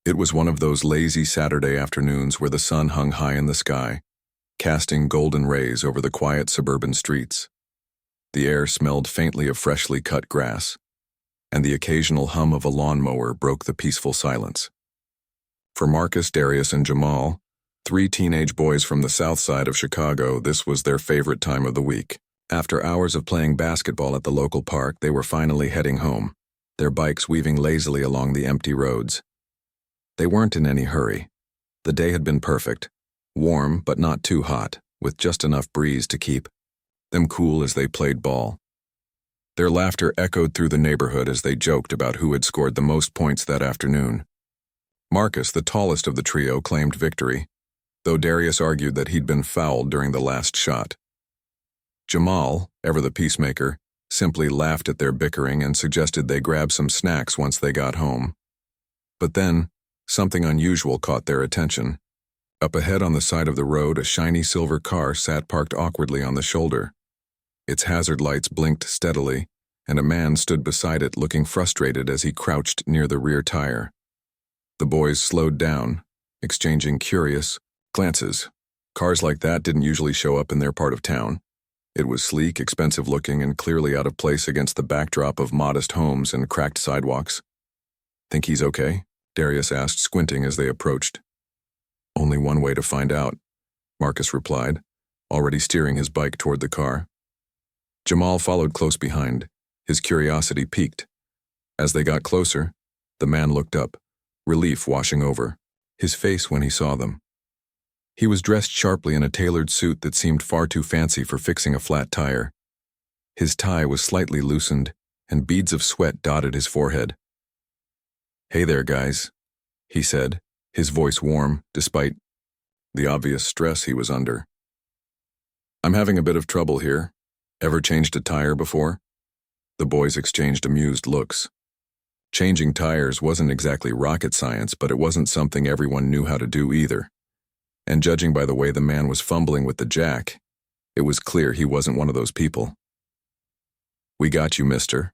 It was one of those lazy Saturday afternoons where the sun hung high in the sky, casting golden rays over the quiet suburban streets. The air smelled faintly of freshly cut grass, and the occasional hum of a lawnmower broke the peaceful silence. For Marcus, Darius, and Jamal, three teenage boys from the south side of Chicago, this was their favorite time of the week. After hours of playing basketball at the local park, they were finally heading home, their bikes weaving lazily along the empty roads. They weren't in any hurry. The day had been perfect, warm but not too hot, with just enough breeze to keep them cool as they played ball. Their laughter echoed through the neighborhood as they joked about who had scored the most points that afternoon. Marcus, the tallest of the trio, claimed victory, though Darius argued that he'd been fouled during the last shot. Jamal, ever the peacemaker, simply laughed at their bickering and suggested they grab some snacks once they got home. But then, something unusual caught their attention. Up ahead on the side of the road, a shiny silver car sat parked awkwardly on the shoulder. Its hazard lights blinked steadily, and a man stood beside it looking frustrated as he crouched near the rear tire. The boys slowed down, exchanging curious glances. Cars like that didn't usually show up in their part of town. It was sleek, expensive-looking, and clearly out of place against the backdrop of modest homes and cracked sidewalks. "Think he's okay?" Darius asked, squinting as they approached. "Only one way to find out," Marcus replied, already steering his bike toward the car. Jamal followed close behind, his curiosity piqued. As they got closer, the man looked up, relief washing over his face when he saw them. He was dressed sharply in a tailored suit that seemed far too fancy for fixing a flat tire. His tie was slightly loosened, and beads of sweat dotted his forehead. "Hey there, guys," he said, his voice warm despite the obvious stress he was under. "I'm having a bit of trouble here. Ever changed a tire before?" The boys exchanged amused looks. Changing tires wasn't exactly rocket science, but it wasn't something everyone knew how to do either. And judging by the way the man was fumbling with the jack, it was clear he wasn't one of those people. "We got you, mister,"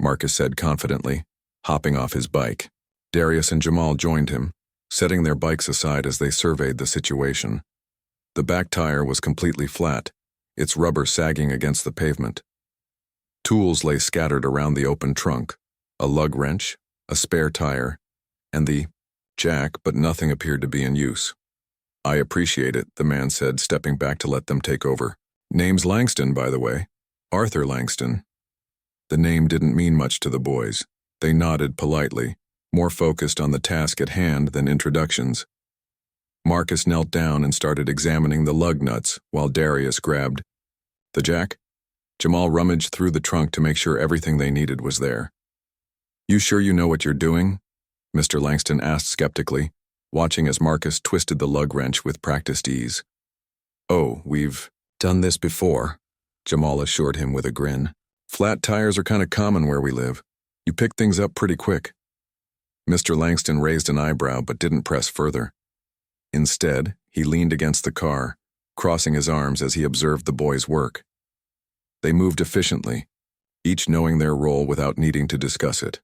Marcus said confidently, hopping off his bike. Darius and Jamal joined him, setting their bikes aside as they surveyed the situation. The back tire was completely flat, its rubber sagging against the pavement. Tools lay scattered around the open trunk, a lug wrench, a spare tire, and the jack, but nothing appeared to be in use. "I appreciate it," the man said, stepping back to let them take over. "Name's Langston, by the way. Arthur Langston." The name didn't mean much to the boys. They nodded politely, more focused on the task at hand than introductions. Marcus knelt down and started examining the lug nuts while Darius grabbed the jack. Jamal rummaged through the trunk to make sure everything they needed was there. "You sure you know what you're doing?" Mr. Langston asked skeptically, watching as Marcus twisted the lug wrench with practiced ease. "Oh, we've done this before," Jamal assured him with a grin. "Flat tires are kind of common where we live. You pick things up pretty quick." Mr. Langston raised an eyebrow but didn't press further. Instead, he leaned against the car, crossing his arms as he observed the boys' work. They moved efficiently, each knowing their role without needing to discuss it.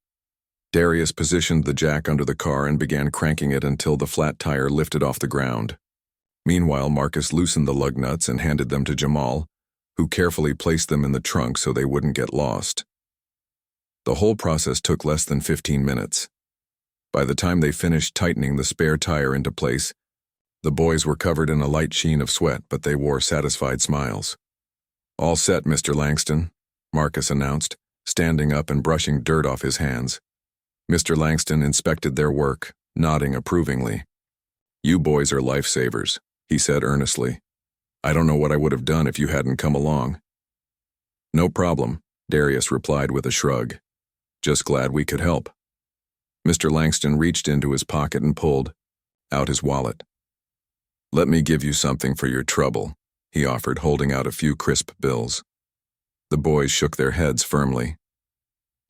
Darius positioned the jack under the car and began cranking it until the flat tire lifted off the ground. Meanwhile, Marcus loosened the lug nuts and handed them to Jamal, who carefully placed them in the trunk so they wouldn't get lost. The whole process took less than 15 minutes. By the time they finished tightening the spare tire into place, the boys were covered in a light sheen of sweat, but they wore satisfied smiles. "All set, Mr. Langston," Marcus announced, standing up and brushing dirt off his hands. Mr. Langston inspected their work, nodding approvingly. "You boys are lifesavers," he said earnestly. "I don't know what I would have done if you hadn't come along." "No problem," Darius replied with a shrug. "Just glad we could help." Mr. Langston reached into his pocket and pulled out his wallet. "Let me give you something for your trouble," he offered, holding out a few crisp bills. The boys shook their heads firmly.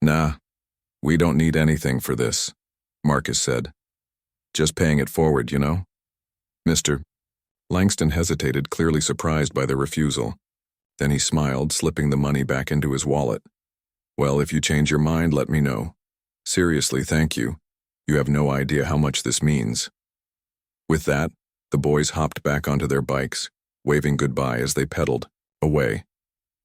"Nah, we don't need anything for this," Marcus said. "Just paying it forward, you know." Mr. Langston hesitated, clearly surprised by the refusal. Then he smiled, slipping the money back into his wallet. "Well, if you change your mind, let me know. Seriously, thank you. You have no idea how much this means." With that, the boys hopped back onto their bikes, waving goodbye as they pedaled away.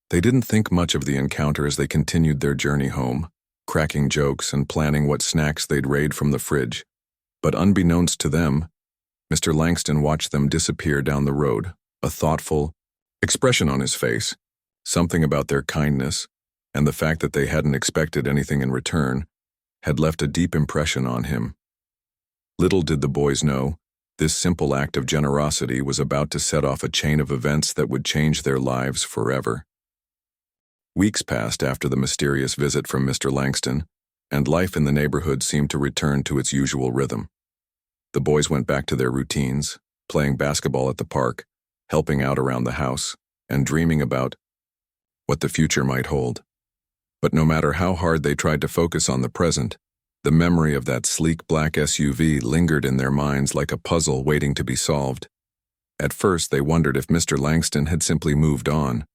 They didn't think much of the encounter as they continued their journey home, cracking jokes and planning what snacks they'd raid from the fridge. But unbeknownst to them, Mr. Langston watched them disappear down the road, a thoughtful expression on his face. Something about their kindness, and the fact that they hadn't expected anything in return, had left a deep impression on him. Little did the boys know, this simple act of generosity was about to set off a chain of events that would change their lives forever. Weeks passed after the mysterious visit from Mr. Langston, and life in the neighborhood seemed to return to its usual rhythm. The boys went back to their routines, playing basketball at the park, helping out around the house, and dreaming about what the future might hold. But no matter how hard they tried to focus on the present, the memory of that sleek black SUV lingered in their minds like a puzzle waiting to be solved. At first, they wondered if Mr. Langston had simply moved on,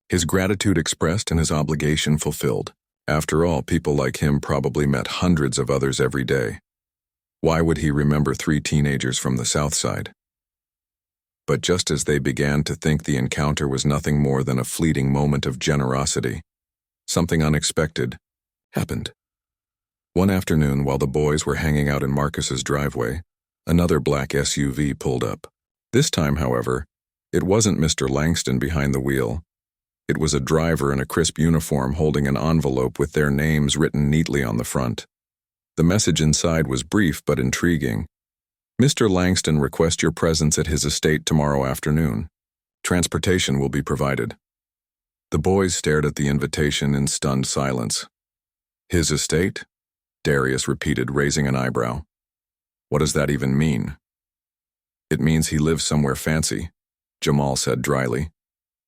his gratitude expressed and his obligation fulfilled. After all, people like him probably met hundreds of others every day. Why would he remember 3 teenagers from the South Side? But just as they began to think the encounter was nothing more than a fleeting moment of generosity, something unexpected happened. One afternoon, while the boys were hanging out in Marcus's driveway, another black SUV pulled up. This time, however, it wasn't Mr. Langston behind the wheel. It was a driver in a crisp uniform holding an envelope with their names written neatly on the front. The message inside was brief but intriguing. "Mr. Langston requests your presence at his estate tomorrow afternoon. Transportation will be provided." The boys stared at the invitation in stunned silence. "His estate?" Darius repeated, raising an eyebrow. "What does that even mean?" "It means he lives somewhere fancy," Jamal said dryly,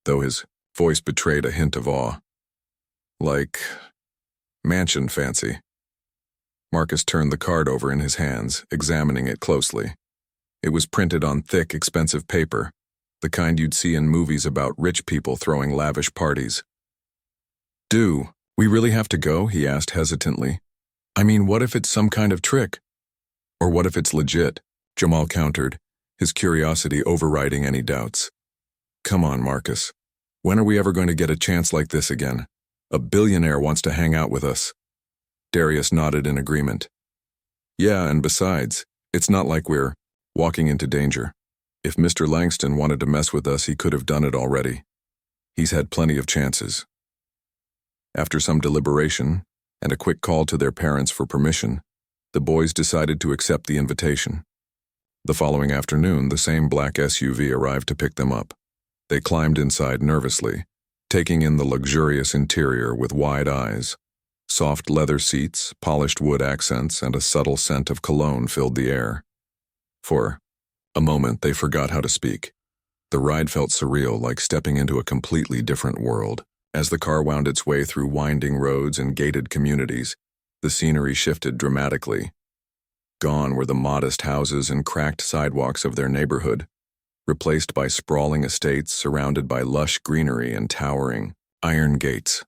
though his voice betrayed a hint of awe. "Like mansion fancy." Marcus turned the card over in his hands, examining it closely. It was printed on thick, expensive paper, the kind you'd see in movies about rich people throwing lavish parties. "Do we really have to go?" he asked hesitantly. "I mean, what if it's some kind of trick? Or what if it's legit?" Jamal countered, his curiosity overriding any doubts. "Come on, Marcus. When are we ever going to get a chance like this again? A billionaire wants to hang out with us." Darius nodded in agreement. "Yeah, and besides, it's not like we're walking into danger. If Mr. Langston wanted to mess with us, he could have done it already. He's had plenty of chances." After some deliberation, and a quick call to their parents for permission, the boys decided to accept the invitation. The following afternoon, the same black SUV arrived to pick them up. They climbed inside nervously, taking in the luxurious interior with wide eyes. Soft leather seats, polished wood accents, and a subtle scent of cologne filled the air. For a moment, they forgot how to speak. The ride felt surreal, like stepping into a completely different world. As the car wound its way through winding roads and gated communities, the scenery shifted dramatically. Gone were the modest houses and cracked sidewalks of their neighborhood, replaced by sprawling estates surrounded by lush greenery and towering iron gates.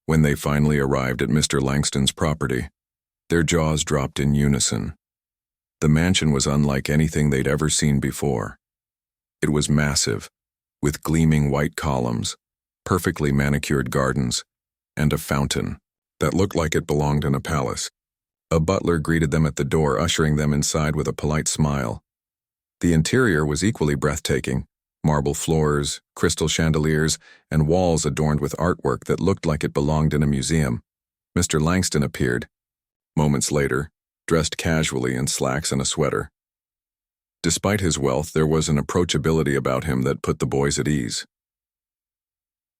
When they finally arrived at Mr. Langston's property, their jaws dropped in unison. The mansion was unlike anything they'd ever seen before. It was massive, with gleaming white columns, perfectly manicured gardens, and a fountain that looked like it belonged in a palace. A butler greeted them at the door, ushering them inside with a polite smile. The interior was equally breathtaking. Marble floors, crystal chandeliers, and walls adorned with artwork that looked like it belonged in a museum. Mr. Langston appeared, moments later, dressed casually in slacks and a sweater. Despite his wealth, there was an approachability about him that put the boys at ease.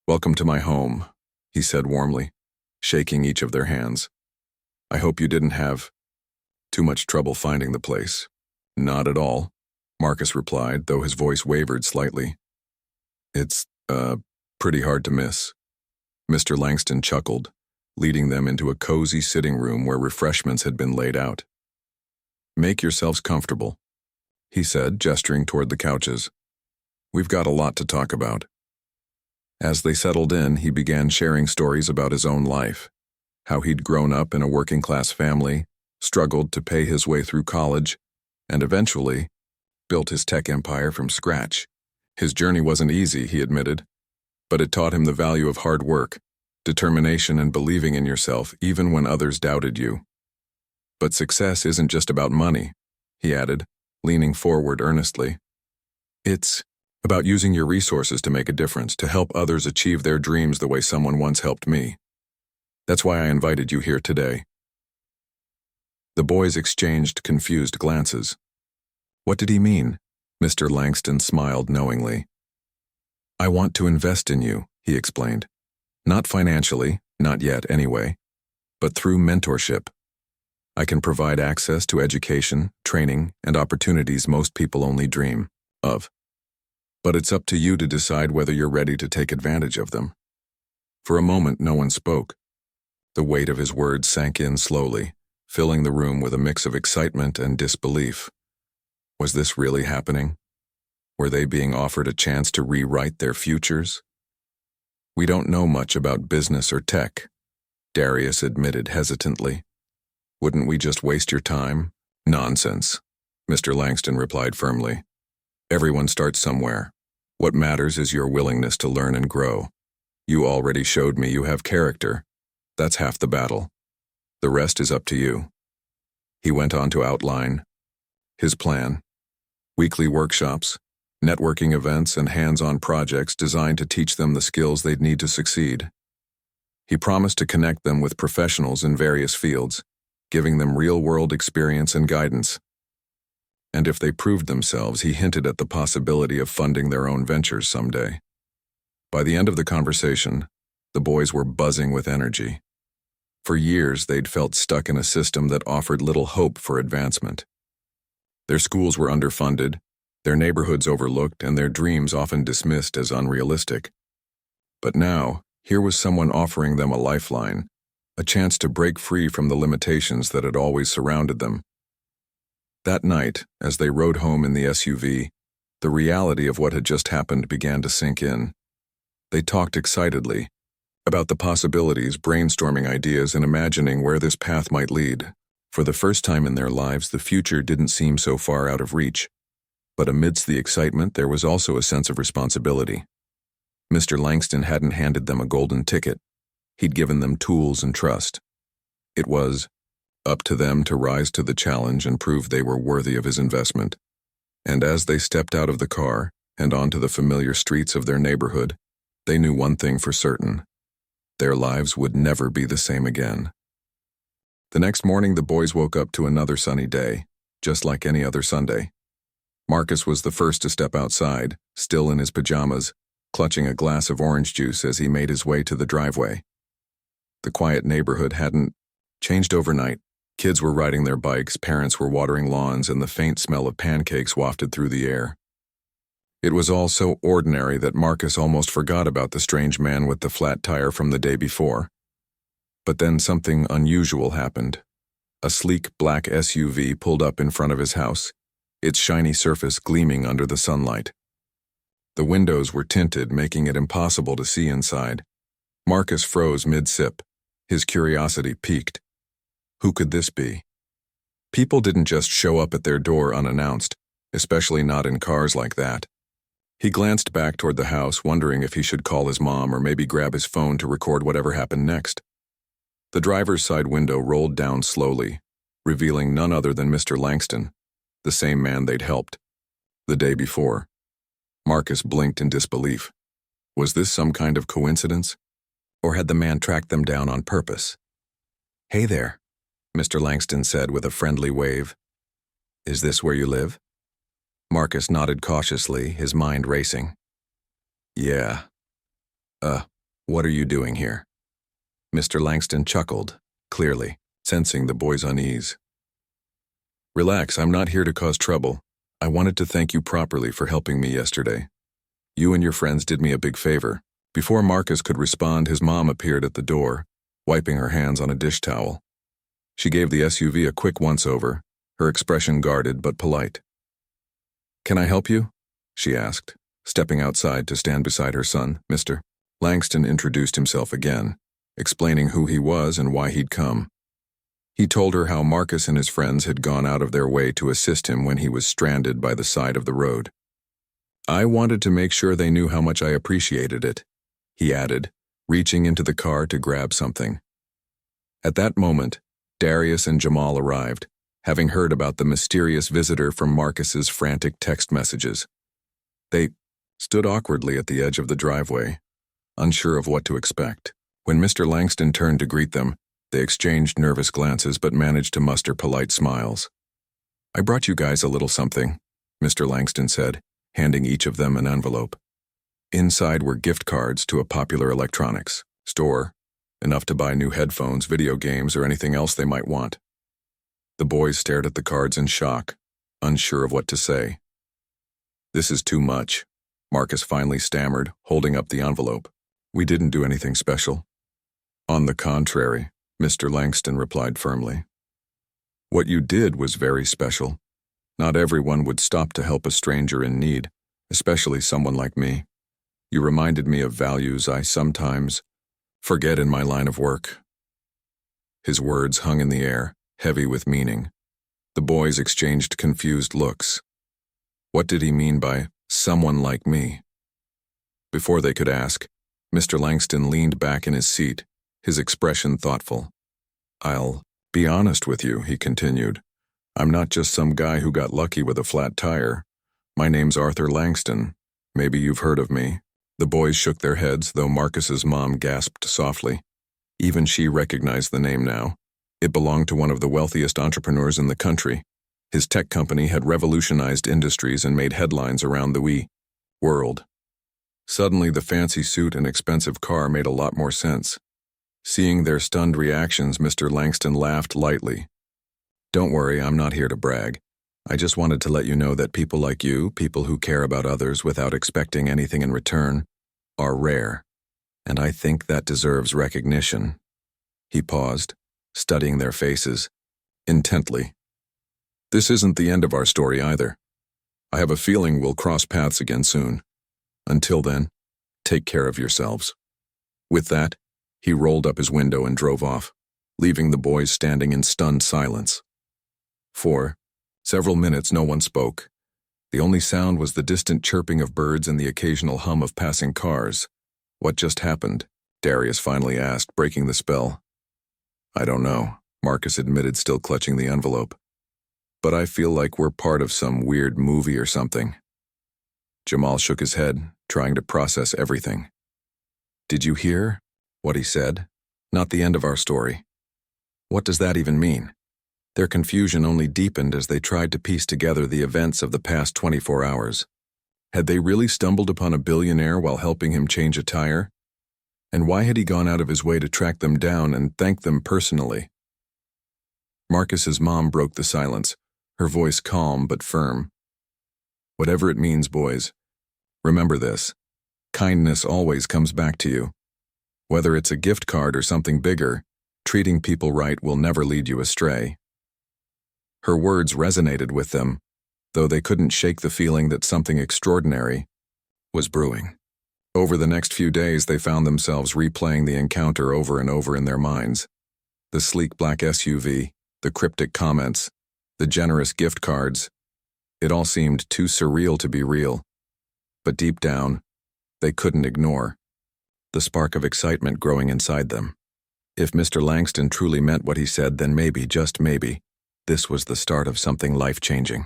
"Welcome to my home," he said warmly, shaking each of their hands. "I hope you didn't have too much trouble finding the place." "Not at all," Marcus replied, though his voice wavered slightly. "It's, pretty hard to miss." Mr. Langston chuckled, leading them into a cozy sitting room where refreshments had been laid out. "Make yourselves comfortable," he said, gesturing toward the couches. "We've got a lot to talk about." As they settled in, he began sharing stories about his own life, how he'd grown up in a working-class family, struggled to pay his way through college, and eventually built his tech empire from scratch. His journey wasn't easy, he admitted, but it taught him the value of hard work, determination, and believing in yourself even when others doubted you. But success isn't just about money, he added, leaning forward earnestly. It's about using your resources to make a difference, to help others achieve their dreams the way someone once helped me. That's why I invited you here today. The boys exchanged confused glances. What did he mean? Mr. Langston smiled knowingly. I want to invest in you, he explained. Not financially, not yet anyway, but through mentorship. I can provide access to education, training, and opportunities most people only dream of. But it's up to you to decide whether you're ready to take advantage of them. For a moment, no one spoke. The weight of his words sank in slowly, filling the room with a mix of excitement and disbelief. Was this really happening? Were they being offered a chance to rewrite their futures? We don't know much about business or tech, Darius admitted hesitantly. Wouldn't we just waste your time? Nonsense, Mr. Langston replied firmly. Everyone starts somewhere. What matters is your willingness to learn and grow. You already showed me you have character. That's half the battle. The rest is up to you. He went on to outline his plan. Weekly workshops, networking events, and hands-on projects designed to teach them the skills they'd need to succeed. He promised to connect them with professionals in various fields, giving them real-world experience and guidance. And if they proved themselves, he hinted at the possibility of funding their own ventures someday. By the end of the conversation, the boys were buzzing with energy. For years, they'd felt stuck in a system that offered little hope for advancement. Their schools were underfunded, their neighborhoods overlooked, and their dreams often dismissed as unrealistic. But now, here was someone offering them a lifeline, a chance to break free from the limitations that had always surrounded them. That night, as they rode home in the SUV, the reality of what had just happened began to sink in. They talked excitedly about the possibilities, brainstorming ideas, and imagining where this path might lead. For the first time in their lives, the future didn't seem so far out of reach. But amidst the excitement, there was also a sense of responsibility. Mr. Langston hadn't handed them a golden ticket. He'd given them tools and trust. It was up to them to rise to the challenge and prove they were worthy of his investment. And as they stepped out of the car and onto the familiar streets of their neighborhood, they knew one thing for certain. Their lives would never be the same again. The next morning, the boys woke up to another sunny day, just like any other Sunday. Marcus was the first to step outside, still in his pajamas, clutching a glass of orange juice as he made his way to the driveway. The quiet neighborhood hadn't changed overnight. Kids were riding their bikes, parents were watering lawns, and the faint smell of pancakes wafted through the air. It was all so ordinary that Marcus almost forgot about the strange man with the flat tire from the day before. But then something unusual happened. A sleek black SUV pulled up in front of his house, its shiny surface gleaming under the sunlight. The windows were tinted, making it impossible to see inside. Marcus froze mid-sip, his curiosity piqued. Who could this be? People didn't just show up at their door unannounced, especially not in cars like that. He glanced back toward the house, wondering if he should call his mom or maybe grab his phone to record whatever happened next. The driver's side window rolled down slowly, revealing none other than Mr. Langston, the same man they'd helped the day before. Marcus blinked in disbelief. Was this some kind of coincidence? Or had the man tracked them down on purpose? "Hey there," Mr. Langston said with a friendly wave. "Is this where you live?" Marcus nodded cautiously, his mind racing. "Yeah. What are you doing here?" Mr. Langston chuckled, clearly, sensing the boy's unease. "Relax, I'm not here to cause trouble. I wanted to thank you properly for helping me yesterday. You and your friends did me a big favor." Before Marcus could respond, his mom appeared at the door, wiping her hands on a dish towel. She gave the SUV a quick once-over, her expression guarded but polite. "Can I help you?" she asked, stepping outside to stand beside her son. Mr. Langston introduced himself again, explaining who he was and why he'd come. He told her how Marcus and his friends had gone out of their way to assist him when he was stranded by the side of the road. "I wanted to make sure they knew how much I appreciated it," he added, reaching into the car to grab something. At that moment, Darius and Jamal arrived, having heard about the mysterious visitor from Marcus's frantic text messages. They stood awkwardly at the edge of the driveway, unsure of what to expect. When Mr. Langston turned to greet them, they exchanged nervous glances but managed to muster polite smiles. "I brought you guys a little something," Mr. Langston said, handing each of them an envelope. Inside were gift cards to a popular electronics store, enough to buy new headphones, video games, or anything else they might want. The boys stared at the cards in shock, unsure of what to say. "This is too much," Marcus finally stammered, holding up the envelope. "We didn't do anything special." "On the contrary," Mr. Langston replied firmly. "What you did was very special. Not everyone would stop to help a stranger in need, especially someone like me. You reminded me of values I sometimes forget in my line of work." His words hung in the air, heavy with meaning. The boys exchanged confused looks. What did he mean by someone like me? Before they could ask, Mr. Langston leaned back in his seat, his expression thoughtful. "I'll be honest with you," he continued. "I'm not just some guy who got lucky with a flat tire. My name's Arthur Langston. Maybe you've heard of me." The boys shook their heads, though Marcus's mom gasped softly. Even she recognized the name now. It belonged to one of the wealthiest entrepreneurs in the country. His tech company had revolutionized industries and made headlines around the world. Suddenly, the fancy suit and expensive car made a lot more sense. Seeing their stunned reactions, Mr. Langston laughed lightly. "Don't worry, I'm not here to brag. I just wanted to let you know that people like you, people who care about others without expecting anything in return, are rare, and I think that deserves recognition." He paused, studying their faces intently. "This isn't the end of our story either. I have a feeling we'll cross paths again soon. Until then, take care of yourselves." With that, he rolled up his window and drove off, leaving the boys standing in stunned silence. For several minutes no one spoke. The only sound was the distant chirping of birds and the occasional hum of passing cars. "What just happened?" Darius finally asked, breaking the spell. "I don't know," Marcus admitted, still clutching the envelope. "But I feel like we're part of some weird movie or something." Jamal shook his head, trying to process everything. "Did you hear what he said? Not the end of our story." "What does that even mean?" Their confusion only deepened as they tried to piece together the events of the past 24 hours. Had they really stumbled upon a billionaire while helping him change a tire? And why had he gone out of his way to track them down and thank them personally? Marcus's mom broke the silence, her voice calm but firm. "Whatever it means, boys, remember this. Kindness always comes back to you. Whether it's a gift card or something bigger, treating people right will never lead you astray." Her words resonated with them, though they couldn't shake the feeling that something extraordinary was brewing. Over the next few days, they found themselves replaying the encounter over and over in their minds. The sleek black SUV, the cryptic comments, the generous gift cards. It all seemed too surreal to be real. But deep down, they couldn't ignore the spark of excitement growing inside them. If Mr. Langston truly meant what he said, then maybe, just maybe, this was the start of something life-changing.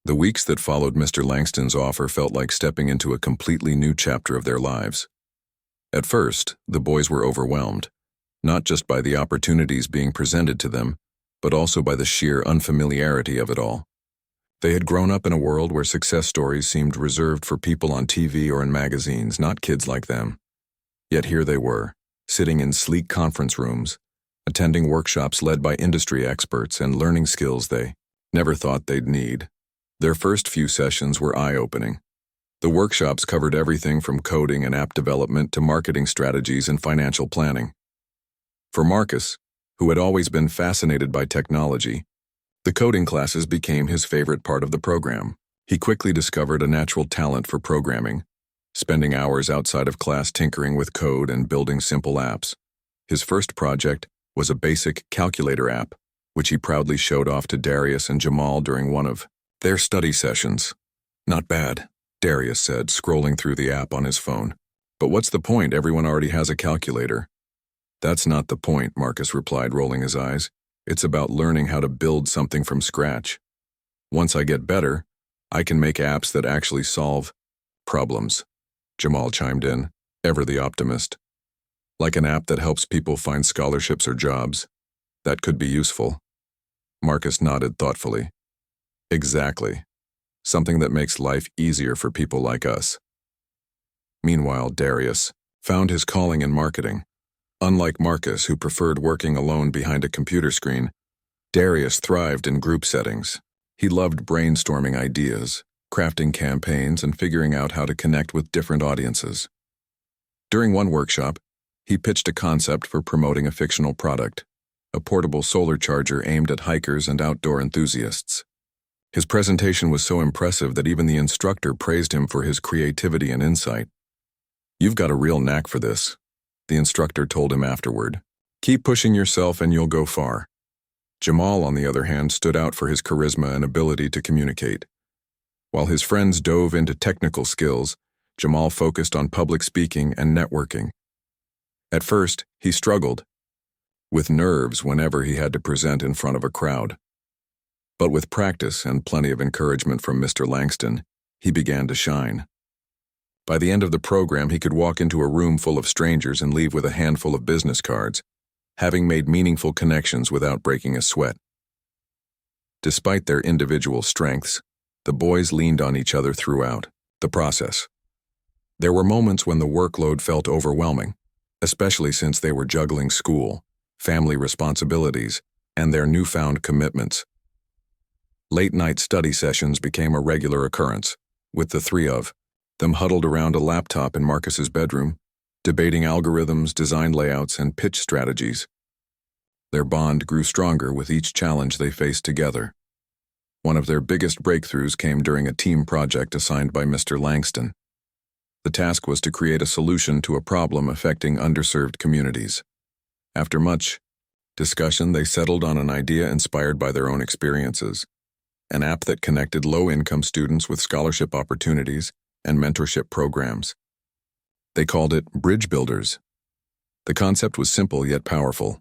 The weeks that followed Mr. Langston's offer felt like stepping into a completely new chapter of their lives. At first, the boys were overwhelmed, not just by the opportunities being presented to them, but also by the sheer unfamiliarity of it all. They had grown up in a world where success stories seemed reserved for people on TV or in magazines, not kids like them. Yet here they were, sitting in sleek conference rooms, attending workshops led by industry experts and learning skills they never thought they'd need. Their first few sessions were eye-opening. The workshops covered everything from coding and app development to marketing strategies and financial planning. For Marcus, who had always been fascinated by technology, the coding classes became his favorite part of the program. He quickly discovered a natural talent for programming, spending hours outside of class tinkering with code and building simple apps. His first project was a basic calculator app, which he proudly showed off to Darius and Jamal during one of their study sessions. "Not bad," Darius said, scrolling through the app on his phone. "But what's the point? Everyone already has a calculator." "That's not the point," Marcus replied, rolling his eyes. "It's about learning how to build something from scratch. Once I get better, I can make apps that actually solve problems," Jamal chimed in, ever the optimist. "Like an app that helps people find scholarships or jobs. That could be useful." Marcus nodded thoughtfully. "Exactly. Something that makes life easier for people like us." Meanwhile, Darius found his calling in marketing. Unlike Marcus, who preferred working alone behind a computer screen, Darius thrived in group settings. He loved brainstorming ideas, crafting campaigns, and figuring out how to connect with different audiences. During one workshop, he pitched a concept for promoting a fictional product, a portable solar charger aimed at hikers and outdoor enthusiasts. His presentation was so impressive that even the instructor praised him for his creativity and insight. "You've got a real knack for this," the instructor told him afterward. "Keep pushing yourself and you'll go far." Jamal, on the other hand, stood out for his charisma and ability to communicate. While his friends dove into technical skills, Jamal focused on public speaking and networking. At first, he struggled with nerves whenever he had to present in front of a crowd. But with practice and plenty of encouragement from Mr. Langston, he began to shine. By the end of the program, he could walk into a room full of strangers and leave with a handful of business cards, having made meaningful connections without breaking a sweat. Despite their individual strengths, the boys leaned on each other throughout the process. There were moments when the workload felt overwhelming, especially since they were juggling school, family responsibilities, and their newfound commitments. Late-night study sessions became a regular occurrence, with the three of them huddled around a laptop in Marcus's bedroom, debating algorithms, design layouts, and pitch strategies. Their bond grew stronger with each challenge they faced together. One of their biggest breakthroughs came during a team project assigned by Mr. Langston. The task was to create a solution to a problem affecting underserved communities. After much discussion, they settled on an idea inspired by their own experiences, an app that connected low-income students with scholarship opportunities and mentorship programs. They called it Bridge Builders. The concept was simple yet powerful.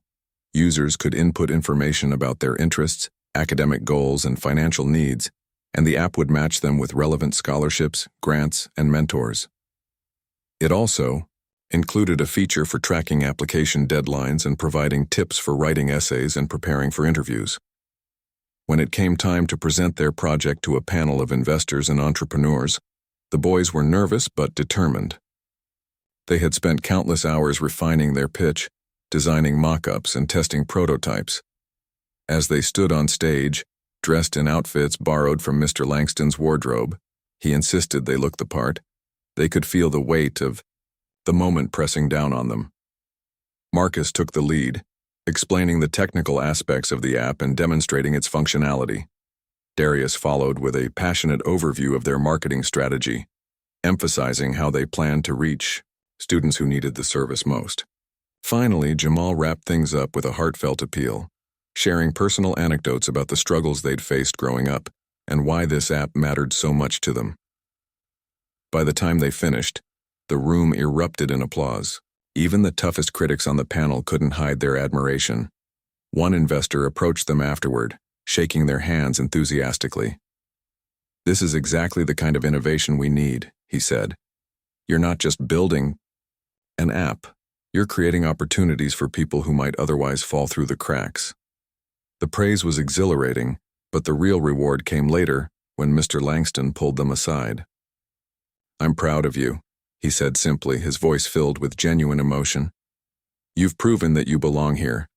Users could input information about their interests, academic goals, and financial needs, and the app would match them with relevant scholarships, grants, and mentors. It also included a feature for tracking application deadlines and providing tips for writing essays and preparing for interviews. When it came time to present their project to a panel of investors and entrepreneurs, the boys were nervous but determined. They had spent countless hours refining their pitch, designing mock-ups, and testing prototypes. As they stood on stage, dressed in outfits borrowed from Mr. Langston's wardrobe, he insisted they look the part. They could feel the weight of the moment pressing down on them. Marcus took the lead, explaining the technical aspects of the app and demonstrating its functionality. Darius followed with a passionate overview of their marketing strategy, emphasizing how they planned to reach students who needed the service most. Finally, Jamal wrapped things up with a heartfelt appeal, sharing personal anecdotes about the struggles they'd faced growing up and why this app mattered so much to them. By the time they finished, the room erupted in applause. Even the toughest critics on the panel couldn't hide their admiration. One investor approached them afterward, shaking their hands enthusiastically. "This is exactly the kind of innovation we need," he said. "You're not just building an app, you're creating opportunities for people who might otherwise fall through the cracks." The praise was exhilarating, but the real reward came later when Mr. Langston pulled them aside. "I'm proud of you," he said simply, his voice filled with genuine emotion. "You've proven that you belong here.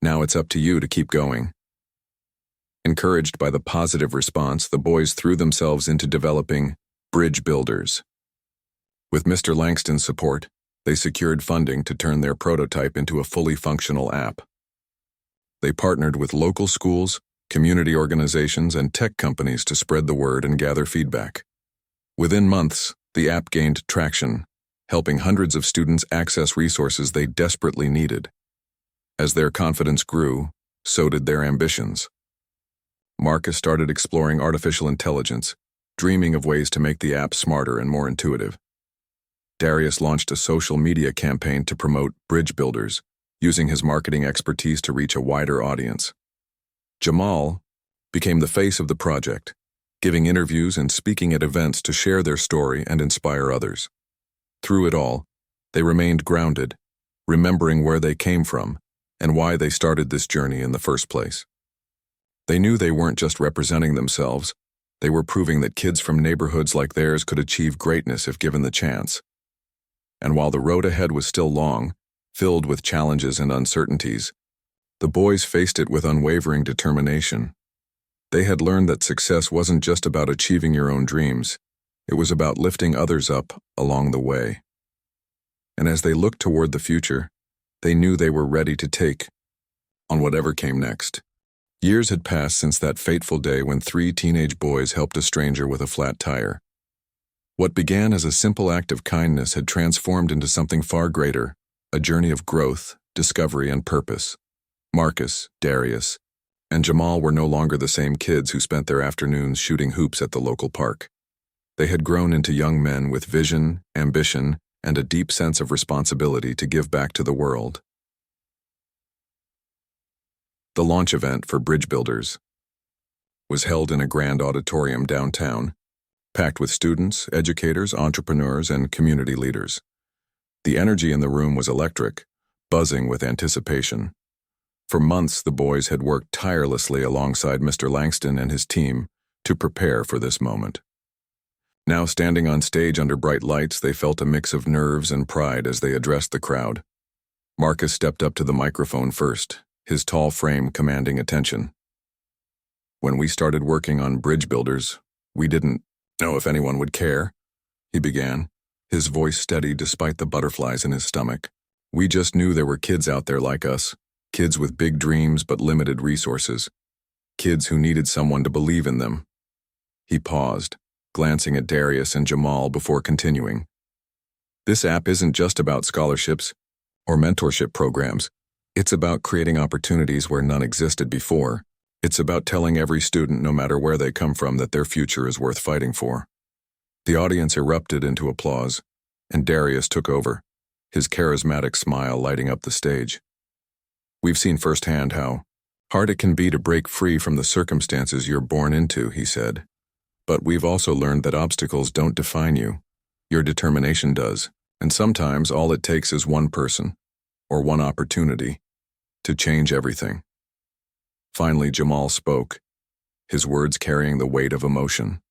Now it's up to you to keep going." Encouraged by the positive response, the boys threw themselves into developing Bridge Builders. With Mr. Langston's support, they secured funding to turn their prototype into a fully functional app. They partnered with local schools, community organizations, and tech companies to spread the word and gather feedback. Within months, the app gained traction, helping hundreds of students access resources they desperately needed. As their confidence grew, so did their ambitions. Marcus started exploring artificial intelligence, dreaming of ways to make the app smarter and more intuitive. Darius launched a social media campaign to promote bridge builders, using his marketing expertise to reach a wider audience. Jamal became the face of the project, giving interviews and speaking at events to share their story and inspire others. Through it all, they remained grounded, remembering where they came from and why they started this journey in the first place. They knew they weren't just representing themselves, they were proving that kids from neighborhoods like theirs could achieve greatness if given the chance. And while the road ahead was still long, filled with challenges and uncertainties, the boys faced it with unwavering determination. They had learned that success wasn't just about achieving your own dreams, it was about lifting others up along the way. And as they looked toward the future, they knew they were ready to take on whatever came next. Years had passed since that fateful day when 3 teenage boys helped a stranger with a flat tire. What began as a simple act of kindness had transformed into something far greater, a journey of growth, discovery, and purpose. Marcus, Darius, and Jamal were no longer the same kids who spent their afternoons shooting hoops at the local park. They had grown into young men with vision, ambition, and a deep sense of responsibility to give back to the world. The launch event for Bridge Builders was held in a grand auditorium downtown, packed with students, educators, entrepreneurs, and community leaders. The energy in the room was electric, buzzing with anticipation. For months, the boys had worked tirelessly alongside Mr. Langston and his team to prepare for this moment. Now standing on stage under bright lights, they felt a mix of nerves and pride as they addressed the crowd. Marcus stepped up to the microphone first, his tall frame commanding attention. "When we started working on Bridge Builders, we didn't know if anyone would care," he began, his voice steady despite the butterflies in his stomach. "We just knew there were kids out there like us, kids with big dreams but limited resources, kids who needed someone to believe in them." He paused, glancing at Darius and Jamal before continuing. "This app isn't just about scholarships or mentorship programs. It's about creating opportunities where none existed before. It's about telling every student, no matter where they come from, that their future is worth fighting for." The audience erupted into applause, and Darius took over, his charismatic smile lighting up the stage. "We've seen firsthand how hard it can be to break free from the circumstances you're born into," he said. "But we've also learned that obstacles don't define you. Your determination does, and sometimes all it takes is one person, or one opportunity, to change everything." Finally, Jamal spoke, his words carrying the weight of emotion.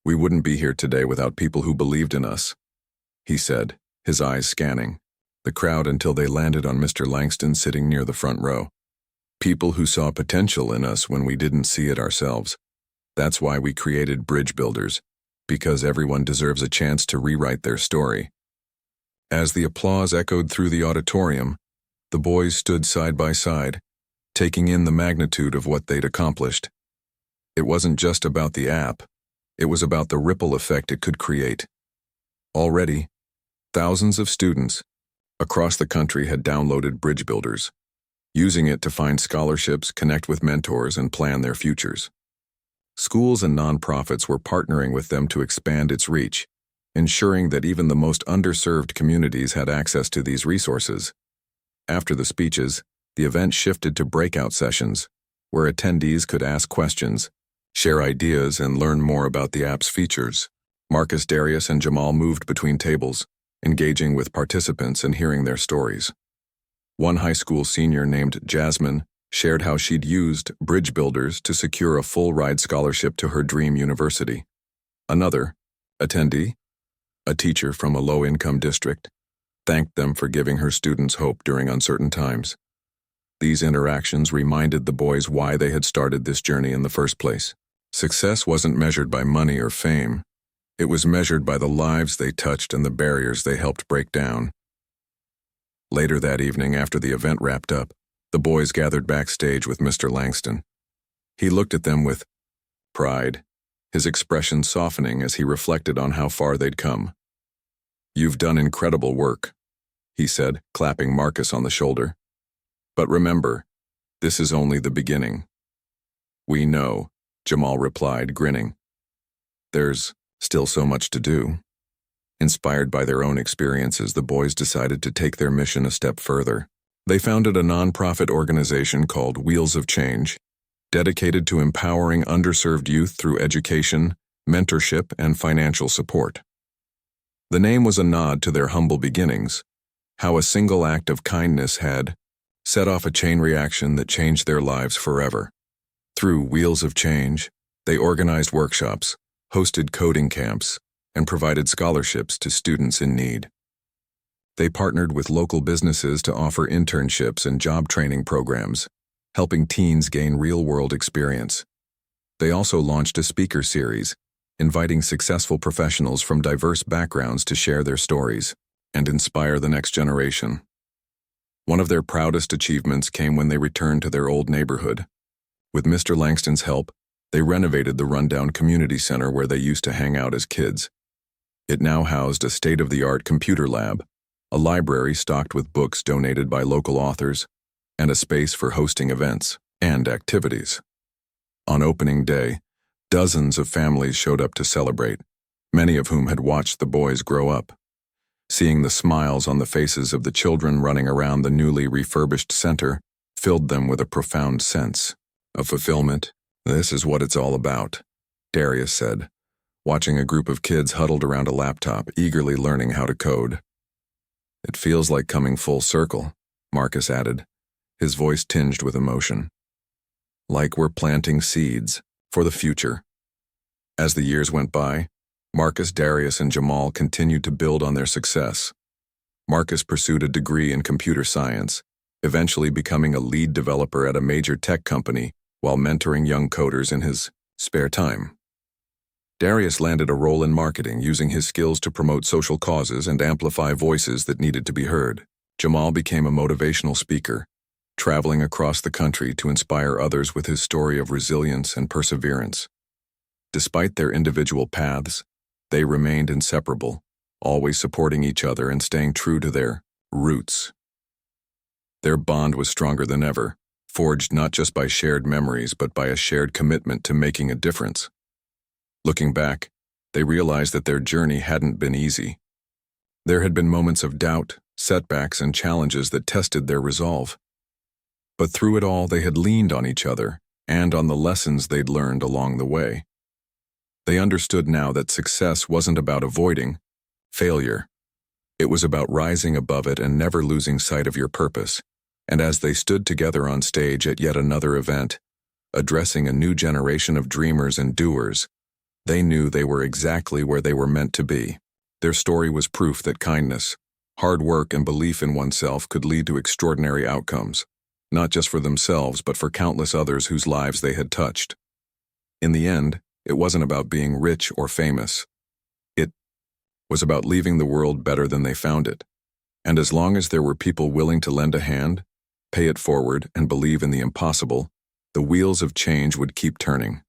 "We wouldn't be here today without people who believed in us," he said, his eyes scanning the crowd until they landed on Mr. Langston sitting near the front row. "People who saw potential in us when we didn't see it ourselves. That's why we created Bridge Builders, because everyone deserves a chance to rewrite their story." As the applause echoed through the auditorium, the boys stood side by side, taking in the magnitude of what they'd accomplished. It wasn't just about the app, it was about the ripple effect it could create. Already, thousands of students across the country had downloaded Bridge Builders, using it to find scholarships, connect with mentors, and plan their futures. Schools and nonprofits were partnering with them to expand its reach, ensuring that even the most underserved communities had access to these resources. After the speeches, the event shifted to breakout sessions, where attendees could ask questions, share ideas, and learn more about the app's features. Marcus, Darius, and Jamal moved between tables, engaging with participants and hearing their stories. One high school senior named Jasmine shared how she'd used Bridge Builders to secure a full-ride scholarship to her dream university. Another attendee, a teacher from a low-income district, thanked them for giving her students hope during uncertain times. These interactions reminded the boys why they had started this journey in the first place. Success wasn't measured by money or fame. It was measured by the lives they touched and the barriers they helped break down. Later that evening, after the event wrapped up, the boys gathered backstage with Mr. Langston. He looked at them with pride, his expression softening as he reflected on how far they'd come. "You've done incredible work," he said, clapping Marcus on the shoulder. But remember, this is only the beginning. We know, Jamal replied, grinning. There's still so much to do. Inspired by their own experiences, the boys decided to take their mission a step further. They founded a nonprofit organization called Wheels of Change, dedicated to empowering underserved youth through education, mentorship, and financial support. The name was a nod to their humble beginnings, how a single act of kindness had set off a chain reaction that changed their lives forever. Through Wheels of Change, they organized workshops, hosted coding camps, and provided scholarships to students in need. They partnered with local businesses to offer internships and job training programs, helping teens gain real-world experience. They also launched a speaker series, inviting successful professionals from diverse backgrounds to share their stories and inspire the next generation. One of their proudest achievements came when they returned to their old neighborhood. With Mr. Langston's help, they renovated the rundown community center where they used to hang out as kids. It now housed a state-of-the-art computer lab, a library stocked with books donated by local authors, and a space for hosting events and activities. On opening day, dozens of families showed up to celebrate, many of whom had watched the boys grow up. Seeing the smiles on the faces of the children running around the newly refurbished center filled them with a profound sense of fulfillment. "This is what it's all about," Darius said, watching a group of kids huddled around a laptop, eagerly learning how to code. "It feels like coming full circle," Marcus added, his voice tinged with emotion. "Like we're planting seeds for the future." As the years went by, Marcus, Darius, and Jamal continued to build on their success. Marcus pursued a degree in computer science, eventually becoming a lead developer at a major tech company while mentoring young coders in his spare time. Darius landed a role in marketing, using his skills to promote social causes and amplify voices that needed to be heard. Jamal became a motivational speaker, traveling across the country to inspire others with his story of resilience and perseverance. Despite their individual paths, they remained inseparable, always supporting each other and staying true to their roots. Their bond was stronger than ever, forged not just by shared memories but by a shared commitment to making a difference. Looking back, they realized that their journey hadn't been easy. There had been moments of doubt, setbacks, and challenges that tested their resolve. But through it all, they had leaned on each other and on the lessons they'd learned along the way. They understood now that success wasn't about avoiding failure. It was about rising above it and never losing sight of your purpose. And as they stood together on stage at yet another event, addressing a new generation of dreamers and doers, they knew they were exactly where they were meant to be. Their story was proof that kindness, hard work, and belief in oneself could lead to extraordinary outcomes, not just for themselves but for countless others whose lives they had touched. In the end, it wasn't about being rich or famous. It was about leaving the world better than they found it. And as long as there were people willing to lend a hand, pay it forward, and believe in the impossible, the wheels of change would keep turning.